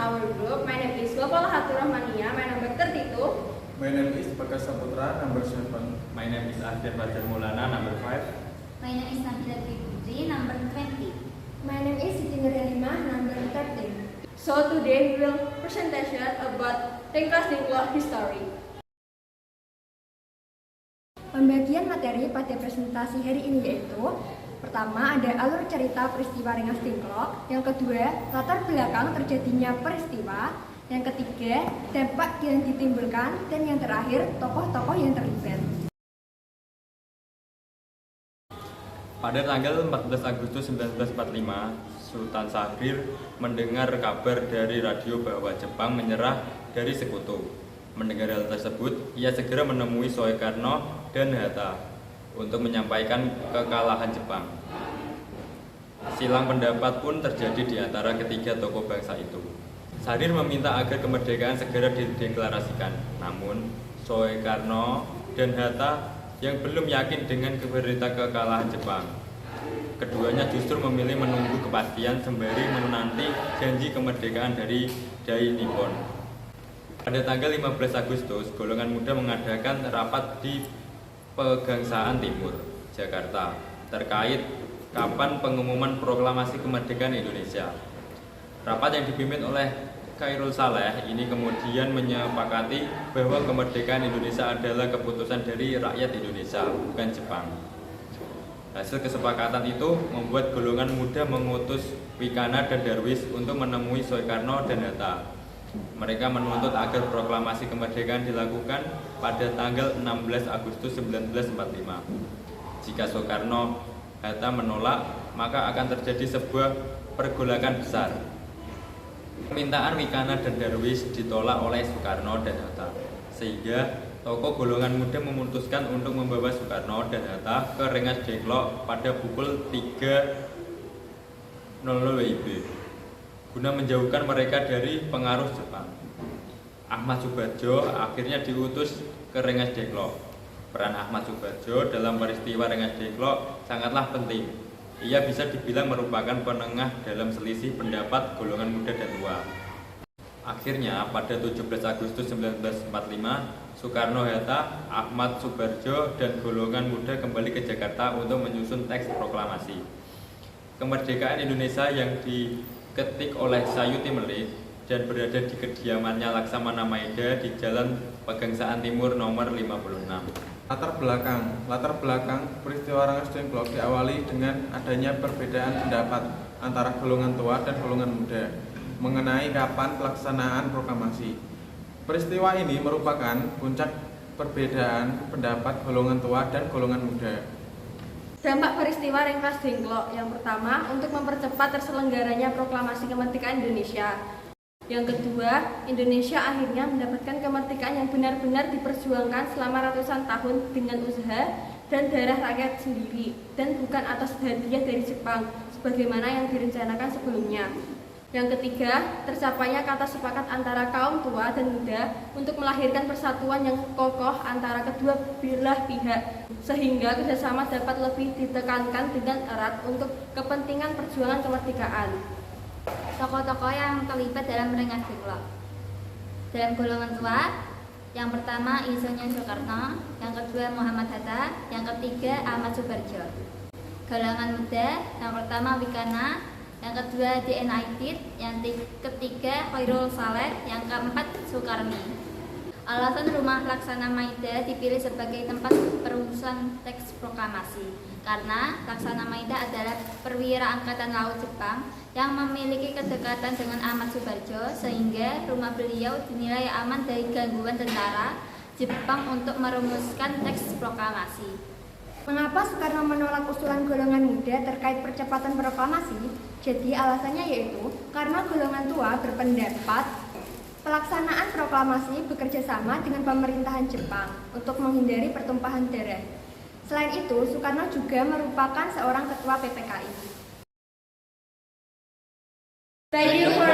our group. My name is Gopal Haturahmania, my number 32. My name is Bagas Saputra, number 7. My name is Ashdaf Fajar Maulana, number 5. My name is Nabila Putri, number 20. My name is Siti Nurhalimah, number 13. So today we will presentation about Ringkas Dingklok history. Pembagian materi pada presentasi hari ini yaitu: pertama ada alur cerita peristiwa Rengas Dingklok, yang kedua latar belakang terjadinya peristiwa, yang ketiga dampak yang ditimbulkan, dan yang terakhir tokoh-tokoh yang terlibat. Pada tanggal 14 Agustus 1945, Sultan Syahrir mendengar kabar dari radio bahwa Jepang menyerah dari Sekutu. Mendengar hal tersebut, ia segera menemui Soekarno dan Hatta untuk menyampaikan kekalahan Jepang. Silang pendapat pun terjadi di antara ketiga tokoh bangsa itu. Syahrir meminta agar kemerdekaan segera dideklarasikan. Namun, Soekarno dan Hatta yang belum yakin dengan berita kekalahan Jepang. Keduanya justru memilih menunggu kepastian sembari menanti janji kemerdekaan dari Dai Nippon. Pada tanggal 15 Agustus, golongan muda mengadakan rapat di Pegangsaan Timur, Jakarta, terkait kapan pengumuman proklamasi kemerdekaan Indonesia. Rapat yang dipimpin oleh Khairul Saleh ini kemudian menyepakati bahwa kemerdekaan Indonesia adalah keputusan dari rakyat Indonesia, bukan Jepang. Hasil kesepakatan itu membuat golongan muda mengutus Wikana dan Darwis untuk menemui Soekarno dan Hatta. Mereka menuntut agar proklamasi kemerdekaan dilakukan pada tanggal 16 Agustus 1945. Jika Soekarno Hatta menolak, maka akan terjadi sebuah pergolakan besar. Permintaan Wikana dan Darwis ditolak oleh Soekarno dan Hatta, sehingga tokoh golongan muda memutuskan untuk membawa Soekarno dan Hatta ke Rengas Dengklok pada pukul 3.00 WIB guna menjauhkan mereka dari pengaruh Jepang. Ahmad Subardjo akhirnya diutus ke Rengas Dengklok. Peran Ahmad Subardjo dalam peristiwa Rengas Dengklok sangatlah penting. Ia bisa dibilang merupakan penengah dalam selisih pendapat golongan muda dan tua. Akhirnya pada 17 Agustus 1945, Soekarno-Hatta, Ahmad Subardjo, dan golongan muda kembali ke Jakarta untuk menyusun teks proklamasi. Kemerdekaan Indonesia yang diketik oleh Sayuti Melik dan berada di kediamannya Laksamana Maeda di Jalan Pegangsaan Timur nomor 56. Latar belakang peristiwa Rengas Dengklok diawali dengan adanya perbedaan pendapat antara golongan tua dan golongan muda mengenai kapan pelaksanaan proklamasi. Peristiwa ini merupakan puncak perbedaan pendapat golongan tua dan golongan muda. Dampak peristiwa Rengas Dengklok: yang pertama, untuk mempercepat terselenggaranya proklamasi kemerdekaan Indonesia. Yang kedua, Indonesia akhirnya mendapatkan kemerdekaan yang benar-benar diperjuangkan selama ratusan tahun dengan usaha dan darah rakyat sendiri, dan bukan atas hadiah dari Jepang sebagaimana yang direncanakan sebelumnya. Yang ketiga, tercapainya kata sepakat antara kaum tua dan muda untuk melahirkan persatuan yang kokoh antara kedua belah pihak, sehingga kerjasama dapat lebih ditekankan dengan erat untuk kepentingan perjuangan kemerdekaan. Tokoh-tokoh yang terlibat dalam Rengas Dengklok. Dalam golongan tua, yang pertama Insinyur Soekarno, yang kedua Muhammad Hatta, yang ketiga Ahmad Subardjo. Golongan muda, yang pertama Wikana, yang kedua D.N. Aidit, yang ketiga Khairul Saleh, yang keempat Soekarmi. Alasan Rumah Laksana Maeda dipilih sebagai tempat perumusan teks proklamasi karena Laksana Maeda adalah perwira angkatan laut Jepang yang memiliki kedekatan dengan Ahmad Subardjo, sehingga rumah beliau dinilai aman dari gangguan tentara Jepang untuk merumuskan teks proklamasi. Mengapa Soekarno menolak usulan golongan muda terkait percepatan proklamasi? Jadi alasannya yaitu karena golongan tua berpendapat pelaksanaan proklamasi bekerja sama dengan pemerintahan Jepang untuk menghindari pertumpahan darah. Selain itu, Soekarno juga merupakan seorang ketua PPKI. Thank you for